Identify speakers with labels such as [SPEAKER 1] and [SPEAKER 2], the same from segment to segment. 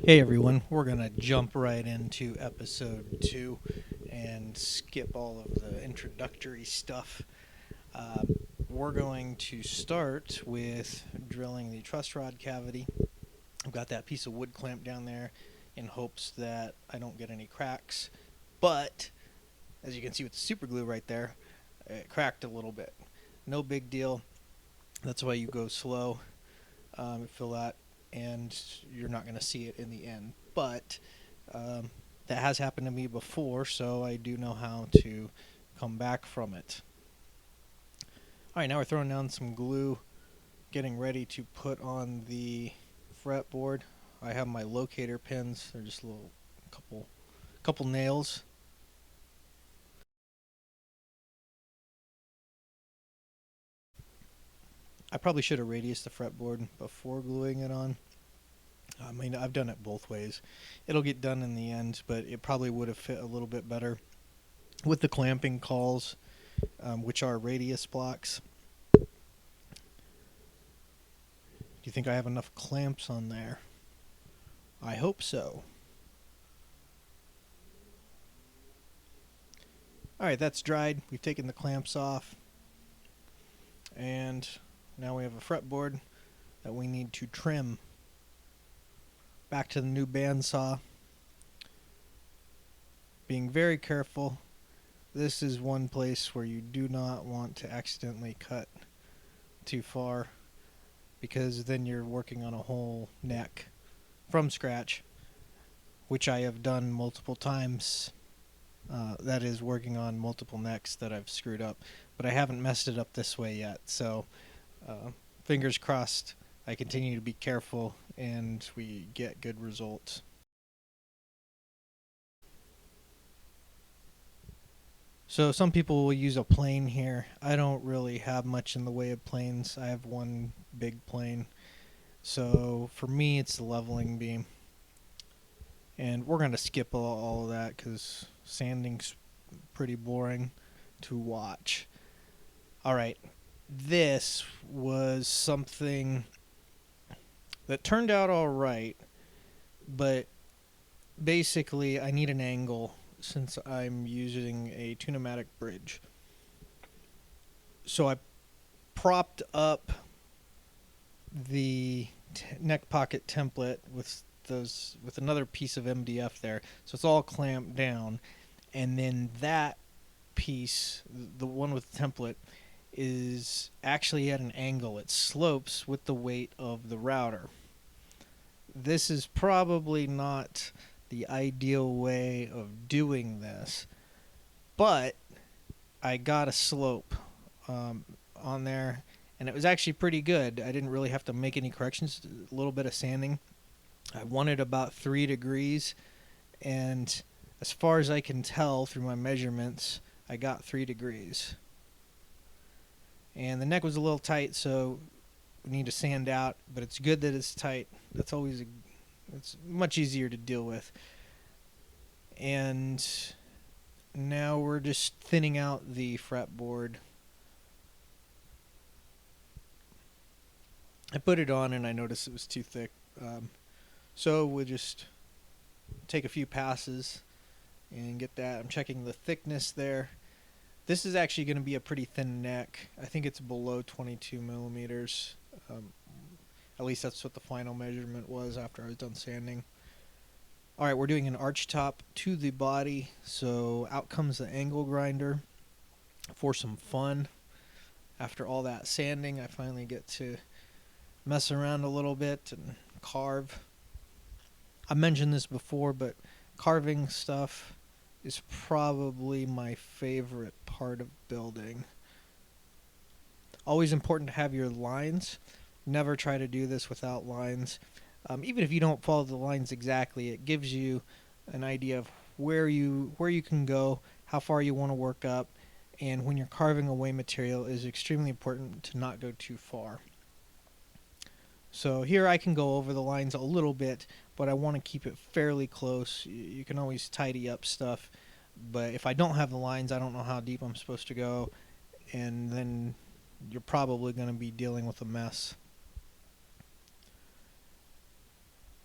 [SPEAKER 1] Hey everyone, we're going to jump right into episode 2 and skip all of the introductory stuff. Uh, we're going to start with drilling the truss rod cavity. I've got that piece of wood clamped down there in hopes that I don't get any cracks. But, as you can see with the super glue right there, it cracked a little bit. No big deal. That's why you go slow, fill that, and you're not going to see it in the end. But um, that has happened to me before, so I do know how to come back from it. All right, now we're throwing down some glue, getting ready to put on the fretboard. I have my locator pins. They're just a little couple nails. I probably should have radiused the fretboard before gluing it on. I mean, I've done it both ways. It'll get done in the end, but it probably would have fit a little bit better with the clamping cauls, which are radius blocks. Do you think I have enough clamps on there? I hope so. Alright, that's dried. We've taken the clamps off. And now we have a fretboard that we need to trim. Back to the new bandsaw. Being very careful. This is one place where you do not want to accidentally cut too far, because then you're working on a whole neck from scratch, which I have done multiple times. That is, working on multiple necks that I've screwed up, but I haven't messed it up this way yet. So, fingers crossed. I continue to be careful and we get good results. So some people will use a plane here. I don't really have much in the way of planes. I have one big plane. So for me, it's the leveling beam. And we're going to skip all of that because sanding's pretty boring to watch. All right. This was something that turned out all right, but basically I need an angle since I'm using a tunematic bridge. So I propped up the neck pocket template with another piece of MDF there, so it's all clamped down, and then that piece, the one with the template, is actually at an angle. It slopes with the weight of the router. This is probably not the ideal way of doing this, but I got a slope on there, and it was actually pretty good. I didn't really have to make any corrections, a little bit of sanding. I wanted about 3 degrees, and as far as I can tell through my measurements, I got 3 degrees. And the neck was a little tight, so we need to sand out, but it's good that it's tight. It's much easier to deal with. And now we're just thinning out the fretboard. I put it on and I noticed it was too thick. So we'll just take a few passes and get that. I'm checking the thickness there. This is actually going to be a pretty thin neck. I think it's below 22 millimeters. At least that's what the final measurement was after I was done sanding. Alright, we're doing an arch top to the body, so out comes the angle grinder for some fun. After all that sanding, I finally get to mess around a little bit and carve. I mentioned this before, but carving stuff is probably my favorite part of building. Always important to have your lines. Never try to do this without lines. Even if you don't follow the lines exactly, it gives you an idea of where you can go, how far you want to work up, and when you're carving away material, it is extremely important to not go too far. So here I can go over the lines a little bit, but I want to keep it fairly close. You can always tidy up stuff, but if I don't have the lines, I don't know how deep I'm supposed to go, and then you're probably going to be dealing with a mess.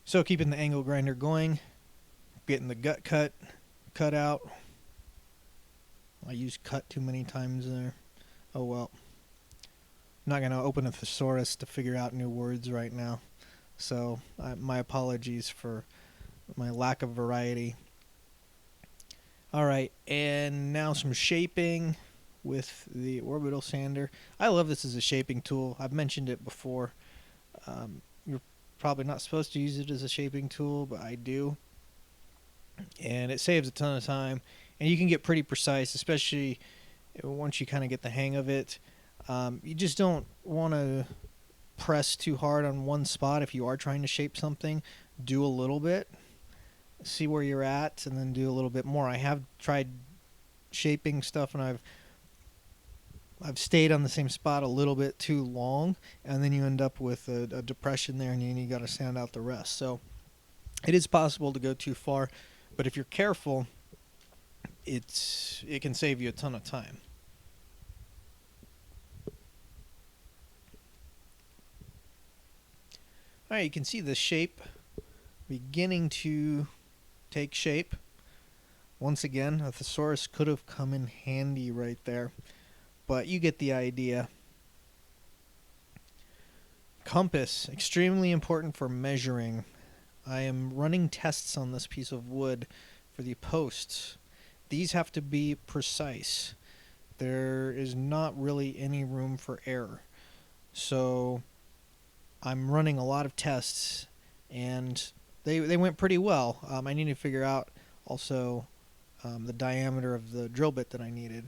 [SPEAKER 1] So keeping the angle grinder going, getting the gut cut out. I used cut too many times there. Oh well. I'm not going to open a thesaurus to figure out new words right now. So my apologies for my lack of variety. Alright, and now some shaping with the Orbital Sander. I love this as a shaping tool. I've mentioned it before. You're probably not supposed to use it as a shaping tool, but I do. And it saves a ton of time. And you can get pretty precise, especially once you kind of get the hang of it. You just don't want to press too hard on one spot. If you are trying to shape something, do a little bit, see where you're at, and then do a little bit more. I have tried shaping stuff, and I've stayed on the same spot a little bit too long, and then you end up with a depression there, and you got to sand out the rest. So it is possible to go too far, but if you're careful, it can save you a ton of time. Alright, you can see the shape beginning to take shape. Once again, a thesaurus could have come in handy right there, but you get the idea. Compass, extremely important for measuring. I am running tests on this piece of wood for the posts. These have to be precise. There is not really any room for error. So I'm running a lot of tests, and they went pretty well. I need to figure out also the diameter of the drill bit that I needed.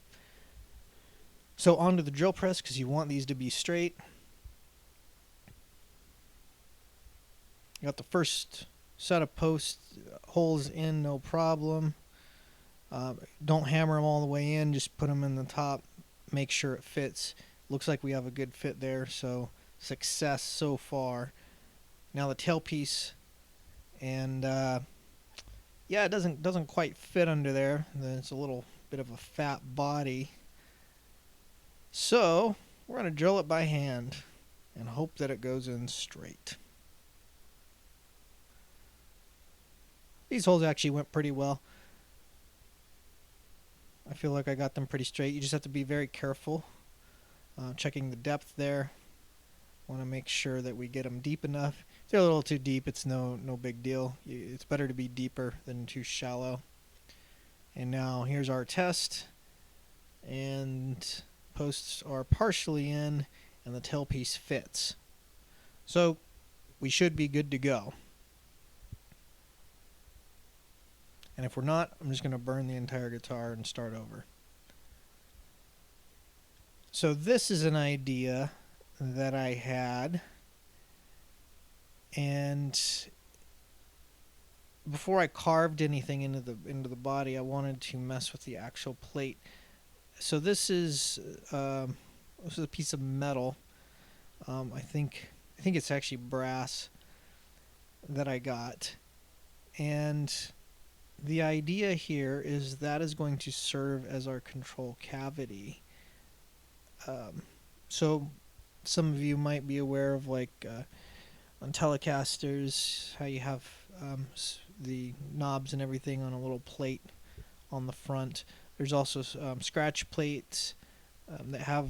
[SPEAKER 1] So onto the drill press, because you want these to be straight. Got the first set of post holes in, no problem. Don't hammer them all the way in, just put them in the top, make sure it fits. Looks like we have a good fit there, so success so far. Now the tailpiece, and yeah, it doesn't quite fit under there. It's a little bit of a fat body. So we're going to drill it by hand and hope that it goes in straight. These holes actually went pretty well. I feel like I got them pretty straight. You just have to be very careful. Checking the depth there. Want to make sure that we get them deep enough. If they're a little too deep, it's no big deal. It's better to be deeper than too shallow. And now here's our test. And posts are partially in, and the tailpiece fits. So we should be good to go. And if we're not, I'm just going to burn the entire guitar and start over. So this is an idea that I had, and before I carved anything into the body, I wanted to mess with the actual plate. So this is a piece of metal. I think it's actually brass that I got, and the idea here is that is going to serve as our control cavity. So some of you might be aware of, like, on Telecasters, how you have the knobs and everything on a little plate on the front. There's also scratch plates that have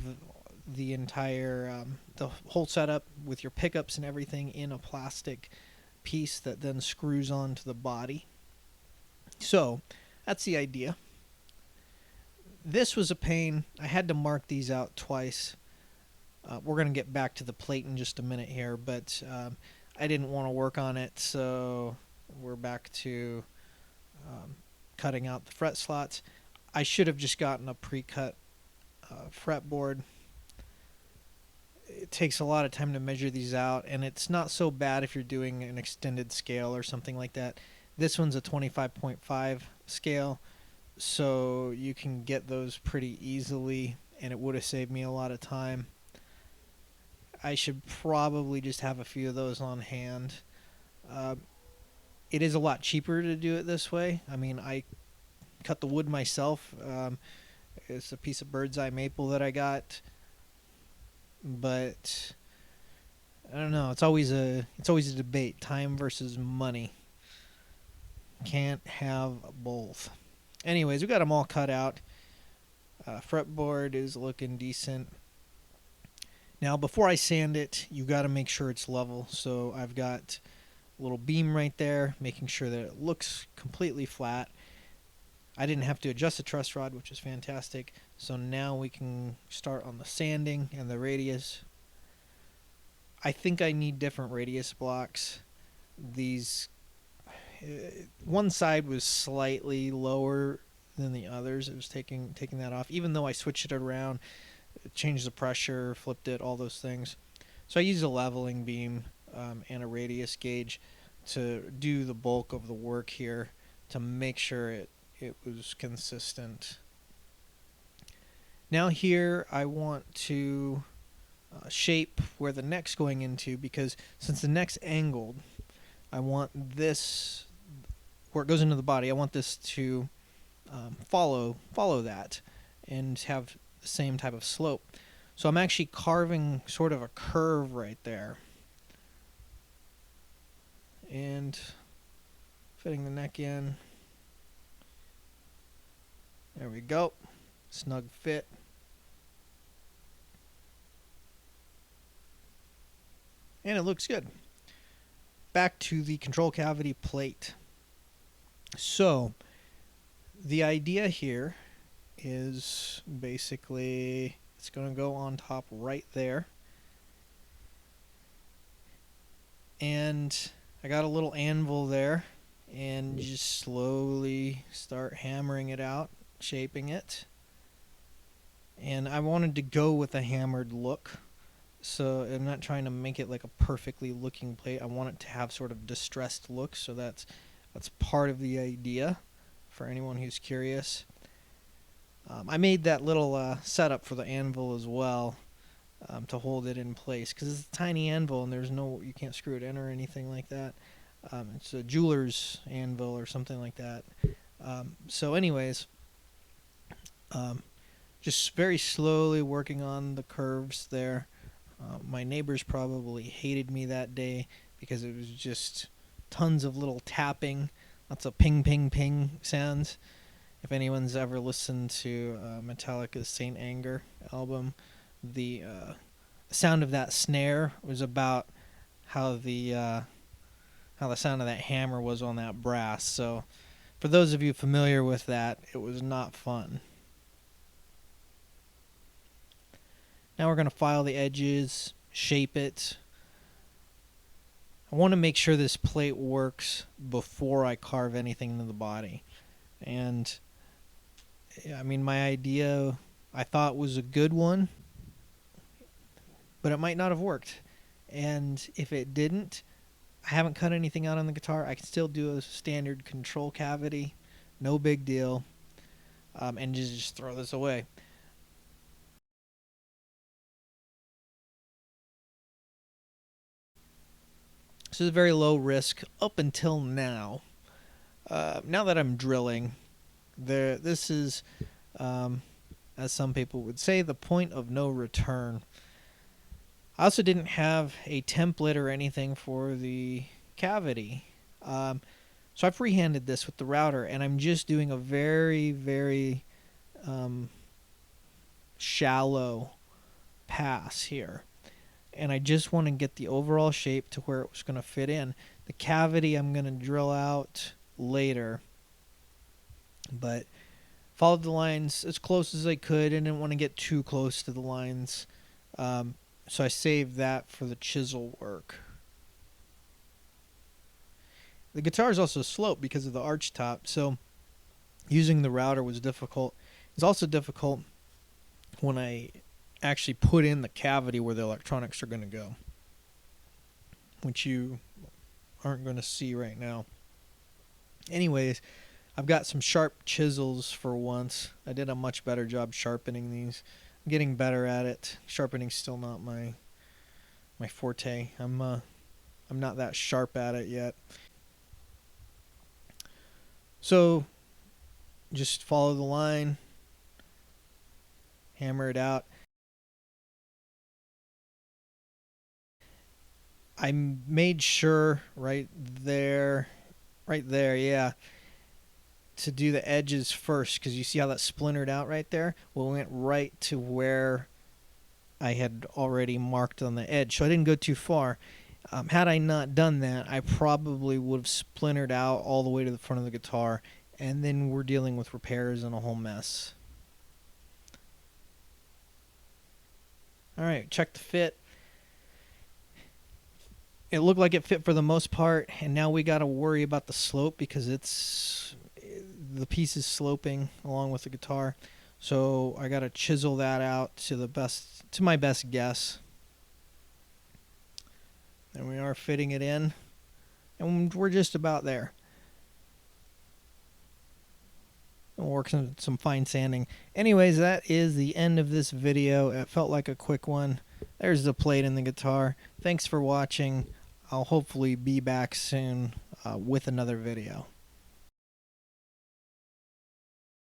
[SPEAKER 1] the entire the whole setup with your pickups and everything in a plastic piece that then screws onto the body. So that's the idea. This was a pain. I had to mark these out twice. We're going to get back to the plate in just a minute here, but I didn't want to work on it, so we're back to cutting out the fret slots. I should have just gotten a pre-cut fretboard. It takes a lot of time to measure these out, and it's not so bad if you're doing an extended scale or something like that. This one's a 25.5 scale, so you can get those pretty easily, and it would have saved me a lot of time. I should probably just have a few of those on hand. It is a lot cheaper to do it this way. I mean, I cut the wood myself. It's a piece of bird's eye maple that I got, but I don't know. It's always a debate. Time versus money. Can't have both. Anyways, we got them all cut out. Fretboard is looking decent. Now, before I sand it, you got to make sure it's level. So I've got a little beam right there, making sure that it looks completely flat. I didn't have to adjust the truss rod, which is fantastic. So now we can start on the sanding and the radius. I think I need different radius blocks. These, one side was slightly lower than the others. It was taking that off, even though I switched it around, changed the pressure, flipped it, all those things. So I used a leveling beam and a radius gauge to do the bulk of the work here to make sure it was consistent. Now here I want to shape where the neck's going into, because since the neck's angled, I want this, where it goes into the body, I want this to follow that and have the same type of slope. So I'm actually carving sort of a curve right there and fitting the neck in. There we go. Snug fit. And it looks good. Back to the control cavity plate. So the idea here is basically it's going to go on top right there. And I got a little anvil there, and just slowly start hammering it out, shaping it. And I wanted to go with a hammered look. So I'm not trying to make it like a perfectly looking plate. I want it to have sort of distressed look, so that's part of the idea for anyone who's curious. I made that little setup for the anvil as well to hold it in place, because it's a tiny anvil and you can't screw it in or anything like that. It's a jeweler's anvil or something like that. So anyways, just very slowly working on the curves there. My neighbors probably hated me that day because it was just tons of little tapping, lots of ping, ping, ping sounds. If anyone's ever listened to Metallica's Saint Anger album, the sound of that snare was about how the sound of that hammer was on that brass. So for those of you familiar with that, it was not fun. Now we're going to file the edges, shape it. I want to make sure this plate works before I carve anything into the body. And I mean, my idea I thought was a good one, but it might not have worked. And if it didn't, I haven't cut anything out on the guitar. I can still do a standard control cavity, no big deal, and just throw this away. So it's very low risk up until now. Now that I'm drilling, this is, as some people would say, the point of no return. I also didn't have a template or anything for the cavity. So I freehanded this with the router, and I'm just doing a very, very shallow pass here. And I just want to get the overall shape to where it was going to fit in. The cavity I'm going to drill out later, but followed the lines as close as I could and didn't want to get too close to the lines. So I saved that for the chisel work. The guitar is also sloped because of the arch top, so using the router was difficult. It's also difficult when I actually put in the cavity where the electronics are going to go, which you aren't going to see right now. Anyways, I've got some sharp chisels for once. I did a much better job sharpening these. I'm getting better at it. Sharpening's still not my forte. I'm not that sharp at it yet. So just follow the line, hammer it out. I made sure right there, yeah, to do the edges first, because you see how that splintered out right there? Well, we went right to where I had already marked on the edge, so I didn't go too far. Had I not done that, I probably would have splintered out all the way to the front of the guitar, and then we're dealing with repairs and a whole mess. Alright, check the fit. It looked like it fit for the most part, and now we got to worry about the slope because the piece is sloping along with the guitar. So I got to chisel that out to my best guess. And we are fitting it in, and we're just about there. We'll work some fine sanding. Anyways, that is the end of this video. It felt like a quick one. There's the plate in the guitar. Thanks for watching. I'll hopefully be back soon with another video.